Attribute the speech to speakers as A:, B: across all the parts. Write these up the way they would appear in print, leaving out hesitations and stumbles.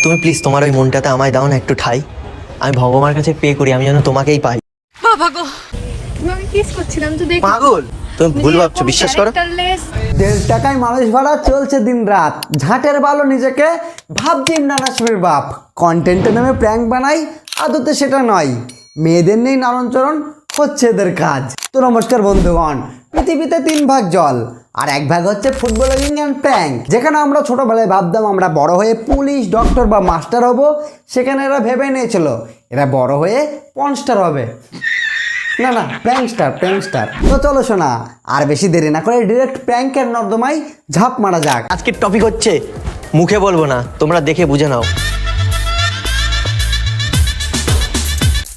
A: তুমি প্লিজ তোমার ওই মনটাতে আমায় দাও না একটু ঠাই। আমি ভগবানের কাছে পে করি আমি যেন তোমাকেই পাই।
B: বাবা গো, তুমি আমি কিস করছিলাম তো দেখো।
A: পাগল তুমি ভুল ভাবছো, বিশ্বাস করো।
C: 1.5 টাকায় মানুষ ভাড়া চলছে দিন রাত। ঝাঁটের ভালো নিজেকে ভাবছি ইমরান হাশমির বাপ। কন্টেন্টের নামে প্র্যাঙ্ক বানাই, আদতে সেটা নয়। মেয়েদের নেই নারণচরণ, হচ্ছে এদের কাজ। তো নমস্কার বন্ধুগণ, পৃথিবীতে 3 ভাগ জল আর 1 ভাগ হচ্ছে ফুটবলিং অ্যান্ড প্র্যাঙ্ক। যেখানে আমরা ছোটবেলায় ভাবতাম আমরা বড় হয়ে পুলিশ, ডক্টর বা মাস্টার হব, সেখানে এরা ভেবে নিয়েছিল এরা বড় হয়ে পর্নস্টার হবে। না না, প্র্যাঙ্কস্টার। তো চলো শোনা, আর বেশি দেরি না করে ডিরেক্ট প্র্যাঙ্কের নর্দমায় ঝাঁপ মারা যাক।
A: আজকের টপিক হচ্ছে, মুখে বলবো না, তোমরা দেখে বুঝে নাও।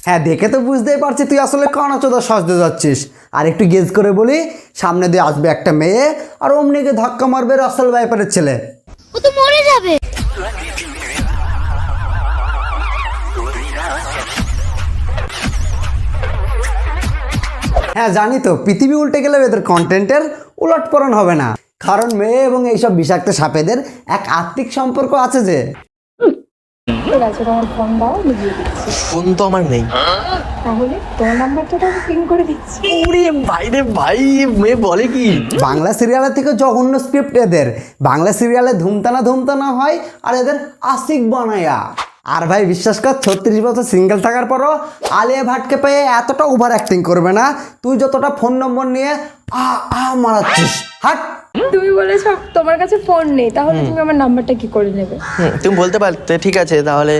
C: হ্যাঁ, দেখে তো বুঝতেই পারছি তুই আসলে কানাচোদা সাজতে যাচ্ছিস। আর একটু গেজ করে বলি, সামনে দিয়ে আসবে একটা মেয়ে আর অমনিকে ধাক্কা মারবে রাসেল ভাইপারের ছেলে।
D: ও তো মরে যাবে।
C: হ্যাঁ জানি তো, পৃথিবী উল্টে গেলে এদের কন্টেন্টের উলটপরণ হবে না। কারণ মেয়ে এবং এইসব বিষাক্ত সাপেদের এক আত্মিক সম্পর্ক আছে যে।
B: ঠিক আছে, তোমার ফোন দাও, আমি দিয়ে দিচ্ছি।
A: ফোন তো আমার নেই।
B: তাহলে তোমার নাম্বারটা তো আমি পিন করে দিচ্ছি।
A: ওরে ভাই রে ভাই, মেয়ে বলে কি?
C: বাংলা সিরিয়ালের থেকে জঘন্য স্ক্রিপ্ট এদের। বাংলা সিরিয়ালে ধুমতানা হয় আর এদের আশিক বানায়া। আর ভাই বিশ্বাস কর, 36 বছর সিঙ্গেল থাকার পরও আলিয়া ভাটকে পেয়ে এতটা ওভার অ্যাক্টিং করবে না তুই যতটা ফোন নম্বর নিয়ে মারাচ্ছিস। হাট।
B: তুমি বলেছো তোমার কাছে ফোন নেই, তাহলে তুমি আমার নাম্বারটা কি করে নেবে?
A: তুমি বলতে পারতে, ঠিক আছে তাহলে।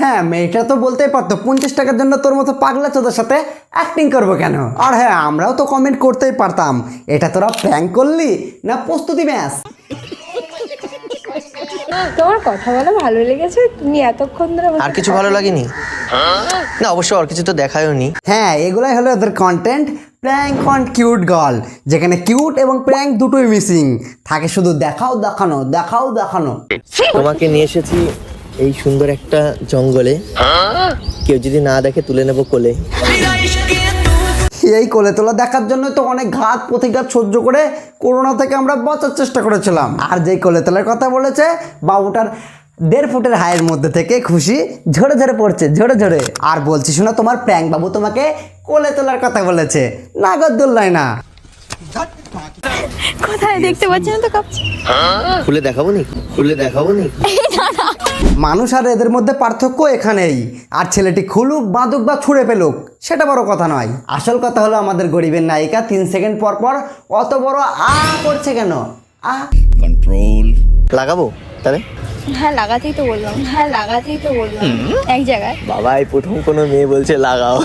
C: হ্যাঁ, মেয়েটা তো বলতেই পারতো 50 টাকার জন্য তোর মতো পাগলা চোদার সাথে অ্যাক্টিং করবো কেন। আর হ্যাঁ, আমরাও তো কমেন্ট করতেই পারতাম, এটা তোরা প্র্যাঙ্ক করলি না প্রস্তুতি ম্যাচ।
B: তোমার কথা বলা ভালো লেগেছে, তুমি এতক্ষণ ধরে
A: আর কিছু ভালো লাগেনি? না অবশ্য আর কিছু তো দেখায়ও নি।
C: হ্যাঁ, এগুলাই হলো ওদের content, prank on cute girl, যেখানে কিউট এবং প্র্যাঙ্ক দুটোই মিসিং থাকে, শুধু দেখানো।
A: তোমাকে নিয়ে এসেছি এই সুন্দর একটা জঙ্গলে, কেউ যদি না দেখে তুলে নেবো কোলে।
C: এই কোলে তোলা দেখার জন্য তো অনেক ঘাত প্রতিঘাত সহ্য করে করোনা থেকে আমরা বাঁচার চেষ্টা করেছিলাম। আর যেই কোলে তোলার কথা বলেছে, বাবুটার 1.5 ফুটের হাইয়ের মধ্যে থেকে খুশি ঝরে পড়ছে, ঝরে। আর বলছি শোনা, তোমার প্র্যাঙ্ক বাবু তোমাকে কোলে তোলার কথা বলেছে, নাগরদোল্লায় না।
B: কোথায় দেখতে পাচ্ছি না তো, কাঁপছে।
A: খুলে দেখাবো নি।
C: মানুষ আর এদের মধ্যে পার্থক্য এখানেই। আর ছেলেটি খুলুক, বাঁধুক বা ছুঁড়ে ফেলুক, সেটা বড় কথা নয়। আসল কথা হলো আমাদের গরিবের নায়িকা 3 সেকেন্ড পর অত বড় করছে কেন?
A: কন্ট্রোল লাগাবো তাহলে।
B: হ্যাঁ লাগাতেই তো বললাম, এক জায়গায়।
A: বাবা এই প্রথম কোনো মেয়ে বলছে লাগাও।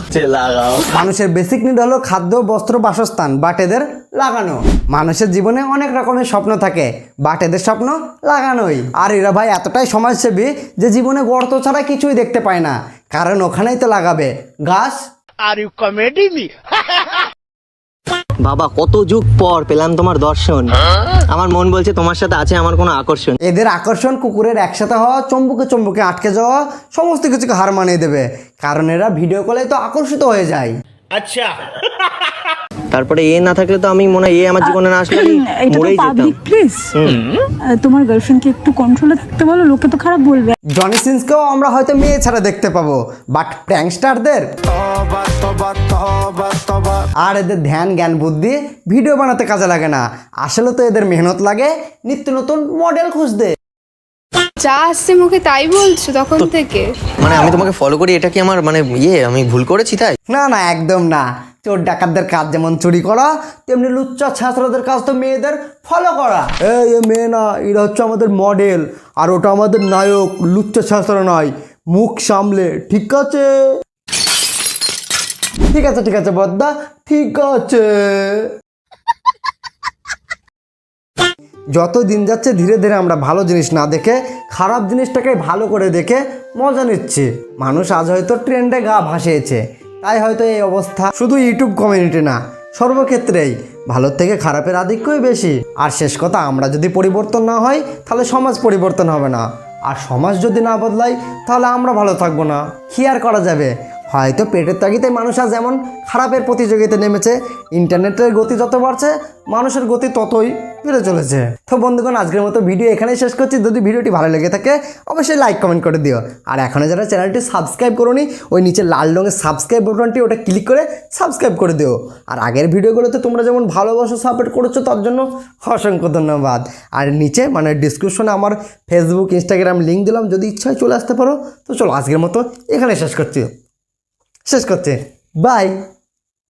C: মানুষের বেসিক নিড হলো খাদ্য, বস্ত্র, বাসস্থান, বাট এদের লাগানো। মানুষের জীবনে অনেক রকমের স্বপ্ন থাকে, বাট এদের স্বপ্ন লাগানোই। আর এরা ভাই এতটাই সমাজসেবী যে জীবনে গর্ত ছাড়া কিছুই দেখতে পায় না, কারণ ওখানেই তো লাগাবে গাছ।
E: Are you comedy me?
A: বাবা কত যুগ পর পেলাম তোমার দর্শন, আমার মন বলছে তোমার সাথে আছে আমার কোনো আকর্ষণ।
C: এদের আকর্ষণ কুকুরের একসাথে হওয়া, চম্বুকে আটকে যাওয়া, সমস্ত কিছুকে হার মানিয়ে দেবে, কারণ এরা ভিডিও কলে তো আকর্ষিত হয়ে যায়।
E: अच्छा
A: তারপরে এ না থাকলে তো আমি মনে হয় এ আমার জীবনে না আসলে আমি মরেই যেতাম।
F: প্লিজ তোমার গার্লফ্রেন্ডকে একটু কন্ট্রোলে থাকতে বলো, লোকে তো খারাপ বলবে।
C: জনি সিন্সকেও আমরা হয়তো মেয়ে ছাড়া দেখতে পাবো, বাট প্র্যাঙ্কস্টারদের আর এদের ধ্যান জ্ঞান বুদ্ধি ভিডিও বানাতে কাজে লাগে না। আসলে তো এদের মেহনত লাগে নিত্য নতুন মডেল খুঁজতে।
B: যা আসছে মুখে তাই বলছো তখন থেকে।
A: মানে আমি তোমাকে ফলো করি, এটা কি আমার মানে আমি ভুল করেছি তাই?
C: না একদম না। চোর ডাকাতদের কাজ যেমন চুরি করা, তেমনি লুচ্চা ছাত্রদের কাজ তো মেয়েদের ফলো করা। এই মেয়ে না, এরা হচ্ছে আমাদের মডেল, আর ওটা আমাদের নায়ক, লুচ্চা ছাত্র নয়। মুখ সামলে, ঠিক আছে বদ্দা, ঠিক আছে। যত দিন যাচ্ছে ধীরে ধীরে আমরা ভালো জিনিস না দেখে খারাপ জিনিসটাকে ভালো করে দেখে মজা নিচ্ছি। মানুষ আজ হয়তো ট্রেন্ডে গা ভাসিয়েছে, তাই হয়তো এই অবস্থা। শুধু ইউটিউব কমিউনিটি না, সর্বক্ষেত্রেই ভালোর থেকে খারাপের আধিক্যই বেশি। আর শেষ কথা, আমরা যদি পরিবর্তন না হই তাহলে সমাজ পরিবর্তন হবে না, আর সমাজ যদি না বদলাই তাহলে আমরা ভালো থাকবো না। কি আর করা যাবে, হয়তো পেটের তাগিদে মানুষ আজ যেমন খারাপের প্রতিযোগিতায় নেমেছে, ইন্টারনেটের গতি যত বাড়ছে মানুষের গতি ততই বেড়ে চলেছে। তো বন্ধুগণ, আজকের মতো ভিডিও এখানেই শেষ করছি। যদি ভিডিওটি ভালো লেগে থাকে অবশ্যই লাইক কমেন্ট করে দিও। আর এখনও যারা চ্যানেলটি সাবস্ক্রাইব করোনি, ওই নিচে লাল রঙের সাবস্ক্রাইব বাটনটি ওটা ক্লিক করে সাবস্ক্রাইব করে দিও। আর আগের ভিডিওগুলোতে তোমরা যেমন ভালোবাসা সাপোর্ট করেছো তার জন্য অসংখ্য ধন্যবাদ। আর নিচে মানে ডিসক্রিপশনে আমার ফেসবুক ইনস্টাগ্রাম লিঙ্ক দিলাম, যদি ইচ্ছা হয় চলে আসতে পারো। তো চলো আজকের মতো এখানে শেষ করছি। বাই।